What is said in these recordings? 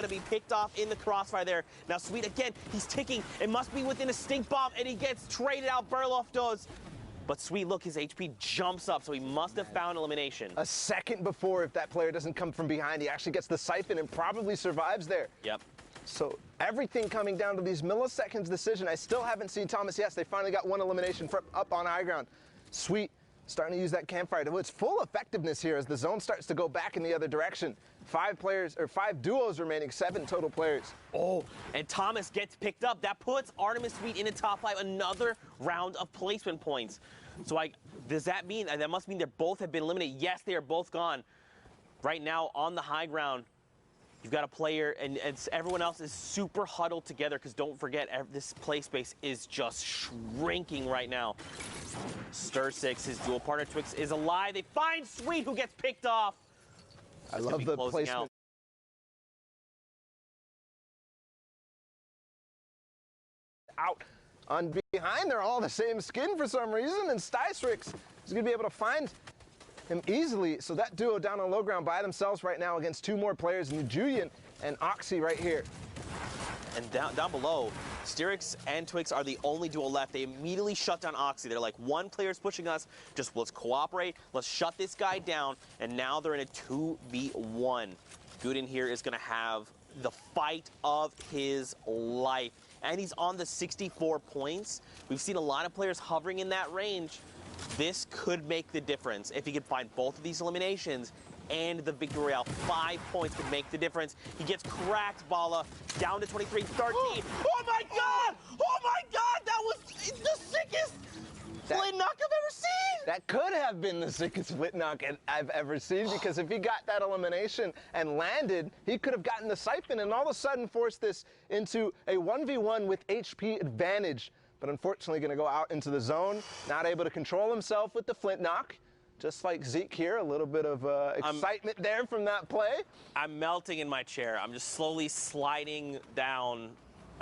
to be picked off in the crossfire there. Now Sweet again, he's ticking. It must be within a stink bomb, and he gets traded out. Burloff does. But Sweet, look, his HP jumps up, so he must have found elimination. A second before, if that player doesn't come from behind, he actually gets the siphon and probably survives there. Yep. So everything coming down to these milliseconds decision. I still haven't seen Thomas. Yes, they finally got one elimination up on high ground. Sweet starting to use that campfire to its full effectiveness here as the zone starts to go back in the other direction. 5 duos remaining, 7 total players. Oh, and Thomas gets picked up. That puts Artemis Sweet in the top 5, another round of placement points. So does that mean, that must mean they both have been eliminated? Yes, they are both gone. Right now on the high ground, you've got a player, and everyone else is super huddled together, because don't forget, this play space is just shrinking right now. Stir6, his dual partner Twix, is alive. They find Sweet, who gets picked off. I love the placement. Out on behind, they're all the same skin for some reason, and Sty6 is going to be able to find him easily. So that duo down on low ground by themselves right now against 2 more players, Julian and Oxy right here. And down below, Styrix and Twix are the only duo left. They immediately shut down Oxy. They're like, one player's pushing us, just let's cooperate, let's shut this guy down, and now they're in a 2v1. Gooden here is going to have the fight of his life, and he's on the 64 points. We've seen a lot of players hovering in that range. This could make the difference if he can find both of these eliminations and the victory royale. 5 points could make the difference. He gets cracked, Bala, down to 23-13. Oh my God! Oh my God! That was the sickest split knock I've ever seen! That could have been the sickest split knock I've ever seen, because if he got that elimination and landed, he could have gotten the siphon and all of a sudden forced this into a 1v1 with HP advantage. But unfortunately going to go out into the zone, not able to control himself with the flint knock. Just like Zeke here, a little bit of excitement there from that play. I'm melting in my chair. I'm just slowly sliding down.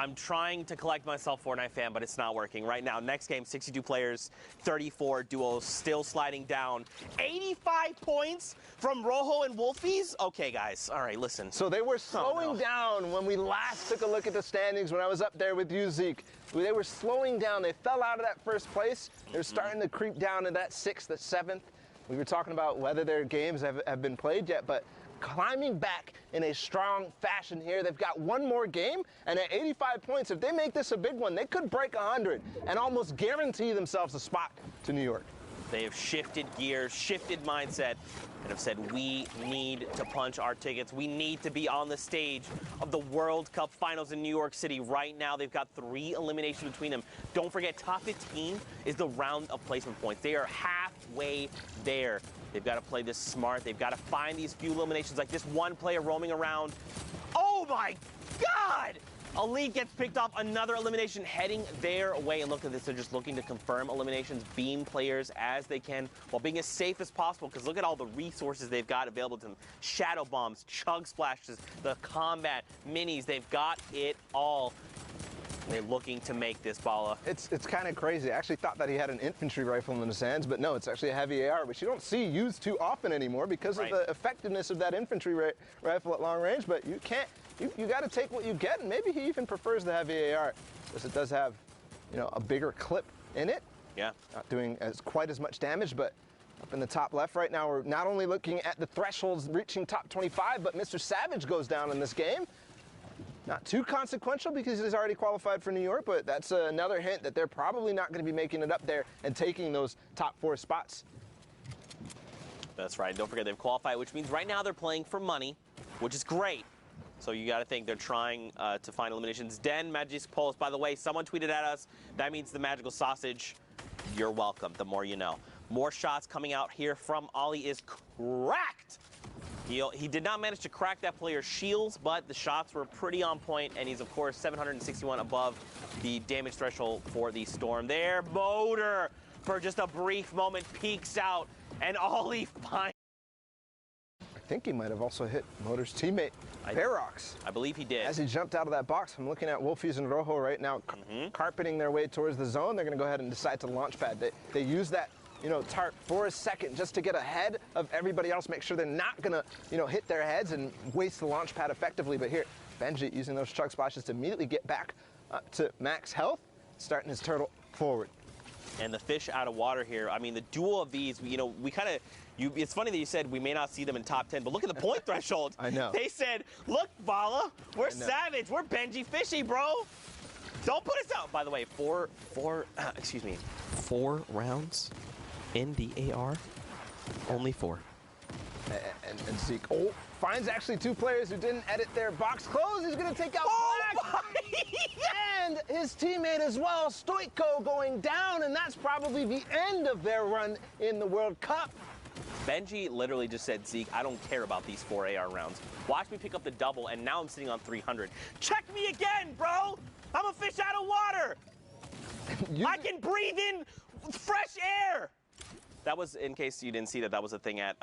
I'm trying to collect myself, Fortnite fan, but it's not working right now. Next game, 62 players, 34 duos, still sliding down. 85 points from Rojo and Wolfies? Okay, guys. All right, listen. So they were slowing down when we last took a look at the standings when I was up there with you, Zeke. They were slowing down. They fell out of that first place. They're starting to creep down to that 6th, the 7th. We were talking about whether their games have been played yet, but climbing back in a strong fashion here. They've got one more game, and at 85 points, if they make this a big one, they could break 100 and almost guarantee themselves a spot to New York. They have shifted gears, shifted mindset, and have said, we need to punch our tickets. We need to be on the stage of the World Cup Finals in New York City. Right now, they've got 3 eliminations between them. Don't forget, top 15 is the round of placement points. They are halfway there. They've got to play this smart. They've got to find these few eliminations, like this one player roaming around. Oh, my God! Elite gets picked off, another elimination heading their way. And look at this, they're just looking to confirm eliminations, beam players as they can, while being as safe as possible, because look at all the resources they've got available to them. Shadow bombs, chug splashes, the combat, minis, they've got it all. And they're looking to make this, Bala. It's kind of crazy. I actually thought that he had an infantry rifle in his hands, but no, it's actually a heavy AR, which you don't see used too often anymore because of the effectiveness of that infantry rifle at long range, but you can't. You got to take what you get, and maybe he even prefers the heavy AR, because it does have, a bigger clip in it. Yeah. Not doing quite as much damage, but up in the top left right now, we're not only looking at the thresholds reaching top 25, but Mr. Savage goes down in this game. Not too consequential because he's already qualified for New York, but that's another hint that they're probably not going to be making it up there and taking those top 4 spots. That's right. Don't forget they've qualified, which means right now they're playing for money, which is great. So you got to think they're trying to find eliminations. Den Magic Pulse, by the way, someone tweeted at us. That means the magical sausage. You're welcome. The more you know. More shots coming out here from Ollie is cracked. He did not manage to crack that player's shields, but the shots were pretty on point, and he's, of course, 761 above the damage threshold for the Storm. There, Motor, for just a brief moment, peeks out, and Ollie finds... I think he might have also hit Motor's teammate, Ferox. I believe he did. As he jumped out of that box, I'm looking at Wolfies and Rojo right now, carpeting their way towards the zone. They're going to go ahead and decide to launch pad. They use that tarp for a second just to get ahead of everybody else, make sure they're not going to, hit their heads and waste the launch pad effectively. But here, Benji using those chug splashes to immediately get back up to max health, starting his turtle forward. And the fish out of water here, I mean, the duel of these, you know, we kind of, it's funny that you said we may not see them in top 10, but look at the point threshold. I know. They said, look, Vala, we're savage. We're Benji Fishy, bro. Don't put us out. By the way, four rounds in the AR, only 4. And Zeke finds actually 2 players who didn't edit their box close. He's going to take out Black. And his teammate as well, Stoico, going down, and that's probably the end of their run in the World Cup. Benji literally just said, Zeke, I don't care about these 4 AR rounds. Watch me pick up the double, and now I'm sitting on 300. Check me again, bro. I'm a fish out of water. I can breathe in fresh air. That was, in case you didn't see that, that was a thing at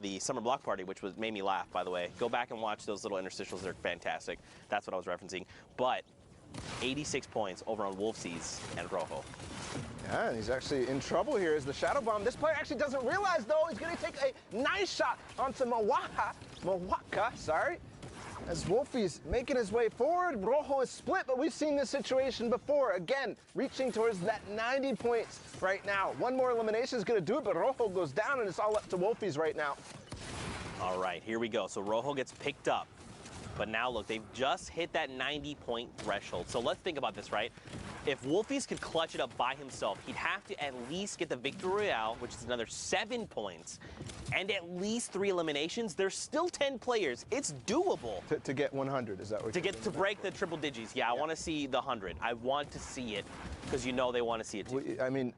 the summer block party, which made me laugh, by the way. Go back and watch those little interstitials. They're fantastic. That's what I was referencing. But 86 points over on Wolfsies and Rojo. Yeah, and he's actually in trouble here as the Shadow Bomb. This player actually doesn't realize, though, he's going to take a nice shot onto Mawaka, sorry. As Wolfie's making his way forward, Rojo is split, but we've seen this situation before. Again, reaching towards that 90 points right now. One more elimination is going to do it, but Rojo goes down, and it's all up to Wolfie's right now. All right, here we go. So Rojo gets picked up. But now, look, they've just hit that 90-point threshold. So let's think about this, right? If Wolfies could clutch it up by himself, he'd have to at least get the Victory Royale, which is another 7 points, and at least 3 eliminations. There's still 10 players. It's doable. To get 100, is that what you're to break the triple digits. Yeah, I want to see the 100. I want to see it because you know they want to see it too. I mean,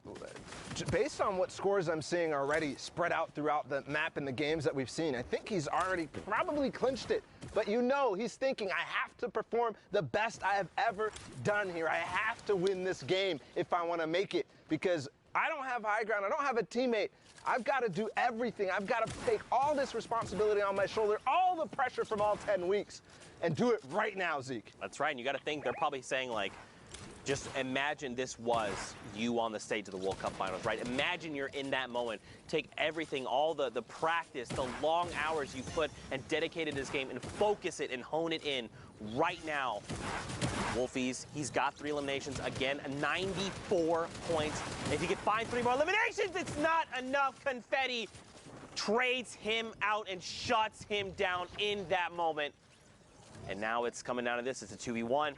based on what scores I'm seeing already spread out throughout the map and the games that we've seen, I think he's already probably clinched it. But you know, he's thinking, I have to perform the best I have ever done here. I have to win this game if I want to make it, because I don't have high ground. I don't have a teammate. I've got to do everything. I've got to take all this responsibility on my shoulder, all the pressure from all 10 weeks, and do it right now, Zeke. That's right. And you got to think they're probably saying, like, just imagine this was you on the stage of the World Cup Finals, right? Imagine you're in that moment. Take everything, all the practice, the long hours you put and dedicated to this game and focus it and hone it in right now. Wolfies, he's got 3 eliminations. Again, 94 points. If he can find 3 more eliminations, it's not enough. Confetti trades him out and shuts him down in that moment. And now it's coming down to this. It's a 2v1.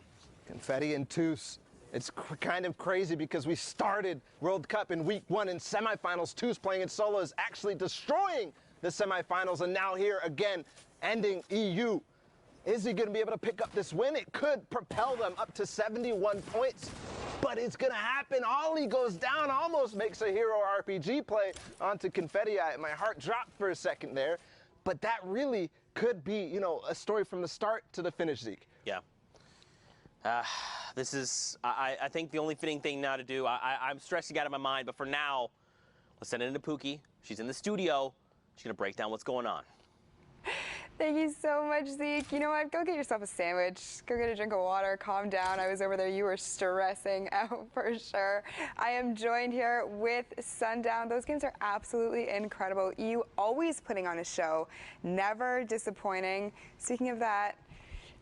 Confetti and Toos. It's kind of crazy because we started World Cup in week 1 in semifinals. Toos playing in solo is actually destroying the semifinals, and now here again, ending EU. Is he going to be able to pick up this win? It could propel them up to 71 points, but it's going to happen. Ollie goes down, almost makes a hero RPG play onto Confetti. My heart dropped for a second there, but that really could be, you know, a story from the start to the finish, Zeke. Yeah. This is, I think, the only fitting thing now to do. I'm stressing out of my mind, but for now, let's send it into Pookie. She's in the studio. She's going to break down what's going on. Thank you so much, Zeke. You know what? Go get yourself a sandwich. Go get a drink of water. Calm down. I was over there. You were stressing out for sure. I am joined here with Sundown. Those games are absolutely incredible. You always putting on a show. Never disappointing. Speaking of that,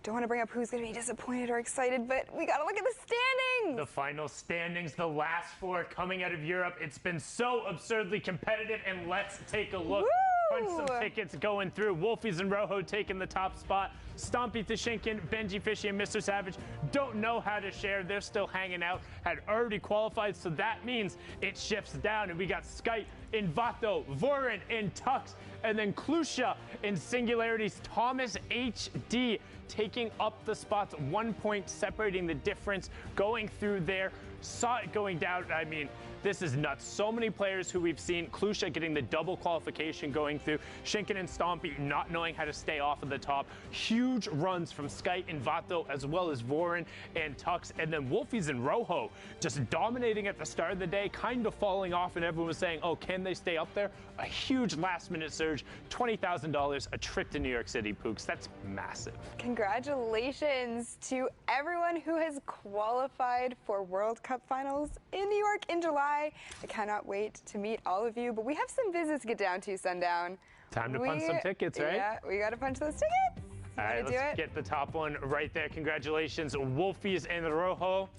don't want to bring up who's going to be disappointed or excited, but we got to look at the standings. The final standings, the last 4 coming out of Europe. It's been so absurdly competitive, and let's take a look. Punch some tickets going through. Wolfies and Rojo taking the top spot. Stompy Tashinkin, Benji Fishy, and Mr. Savage don't know how to share. They're still hanging out. Had already qualified, so that means it shifts down. And we got Skype, Invato, Vorin, and Tux, and then Klusha in Singularities. Thomas HD taking up the spots, 1 point separating the difference, going through there. Saw it going down. I mean, this is nuts. So many players who we've seen. Klusha getting the double qualification going through. Shinken and Stompy not knowing how to stay off of the top. Huge runs from Skype and Vato, as well as Vorin and Tux. And then Wolfies and Rojo just dominating at the start of the day, kind of falling off, and everyone was saying, oh, can they stay up there? A huge last-minute surge, $20,000, a trip to New York City, Pooks. That's massive. Congratulations to everyone who has qualified for World Cup Finals in New York in July. I cannot wait to meet all of you, but we have some business to get down to, Sundown. Time to punch some tickets, right? Yeah, we got to punch those tickets. All right, let's get the top one right there. Congratulations, Wolfies and Rojo.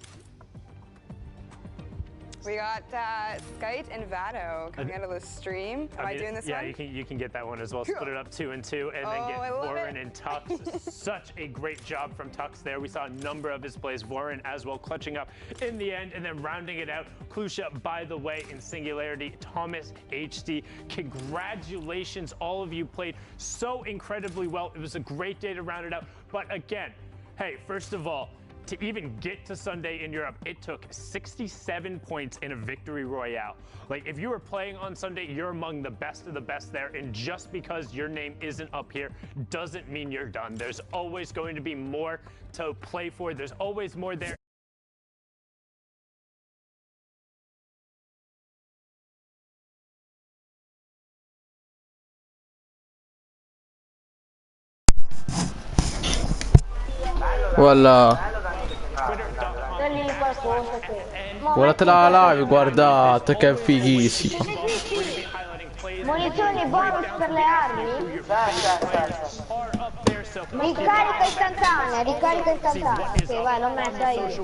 We got Skite and Vado coming out of the stream. Am I doing this one? Yeah, you can get that one as well. Split it up 2 and 2, and then get Warren and Tux. Such a great job from Tux there. We saw a number of his plays. Warren as well clutching up in the end, and then rounding it out. Klusha, by the way, in Singularity. Thomas HD, congratulations. All of you played so incredibly well. It was a great day to round it out. But again, hey, first of all, to even get to Sunday in Europe, it took 67 points in a victory royale. Like, if you were playing on Sunday, you're among the best of the best there, and just because your name isn't up here doesn't mean you're done. There's always going to be more to play for. There's always more there. Voilà. Guardate la live, guardate che fighissimo. Munizioni bonus per le armi? Ricarica istantanea, ricarica istantanea. Sì, vai, l'ho messa io. No, stai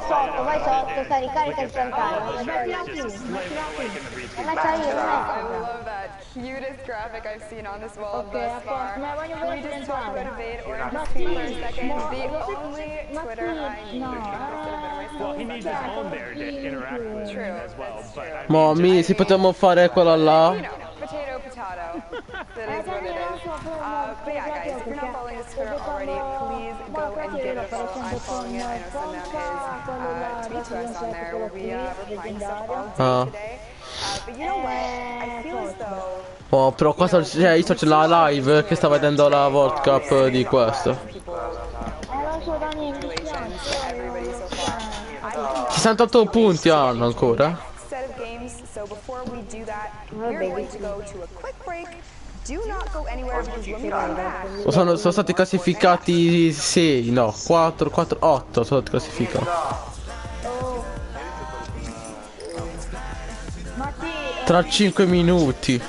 sotto, vai sotto, stai ricarica istantanea. Messa io, I love that. Cutest graphic I've seen on this wall thus far. Can we just talk about Evade or just for a second? The only Twitter I need. Well, he needs his own there to interact with as well. But Mommy, se potremmo fare quello là. You know, potato, potato. That is what it is. But yeah, guys, if you're not following this Twitter already, please go and give it a follow. I'm following it. I know Sunna is tweet to us on there. We'll be replying stuff all day today. But you know what? I feel as though. Oh, però qua io sto la live che sta vedendo la World Cup di questo. 68 punti hanno ancora. Sono stati classificati 6, no, 4, 8 sono stati classificati. Tra 5 minuti.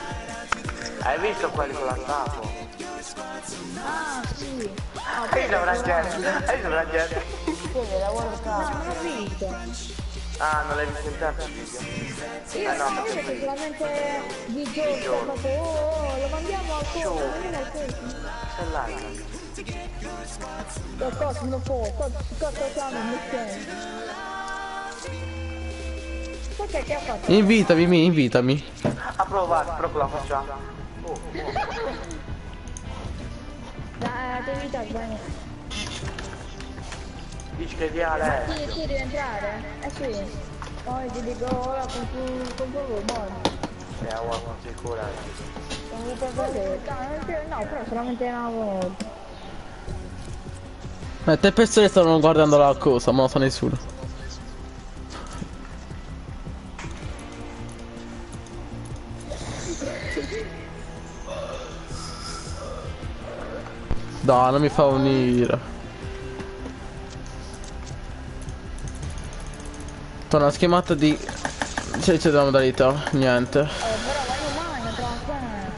Hai visto quelli con la statua? Ah, sì. Hai visto la gente? Ah, non l'hai visto in tanto il video? Sì, no, solamente di giorno, proprio, lo mandiamo al corso, mandiamo al corso. C'è l'altro. Lo corso, non può, cosa siamo, perché che ha fatto? Invitami. A provare, però la facciamo. Dai, devi invitare, dai. Dici che viale? Sì, devi entrare. Sì. Poi ti dico ora con provo, buono. Ora non sicura. No, però solamente una volta. 3 persone stanno guardando la cosa, ma non sa nessuno. Dai, non mi fa unire. Torna una schermata di... c'è della modalità, niente.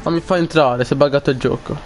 Non mi fa entrare, si è buggato il gioco.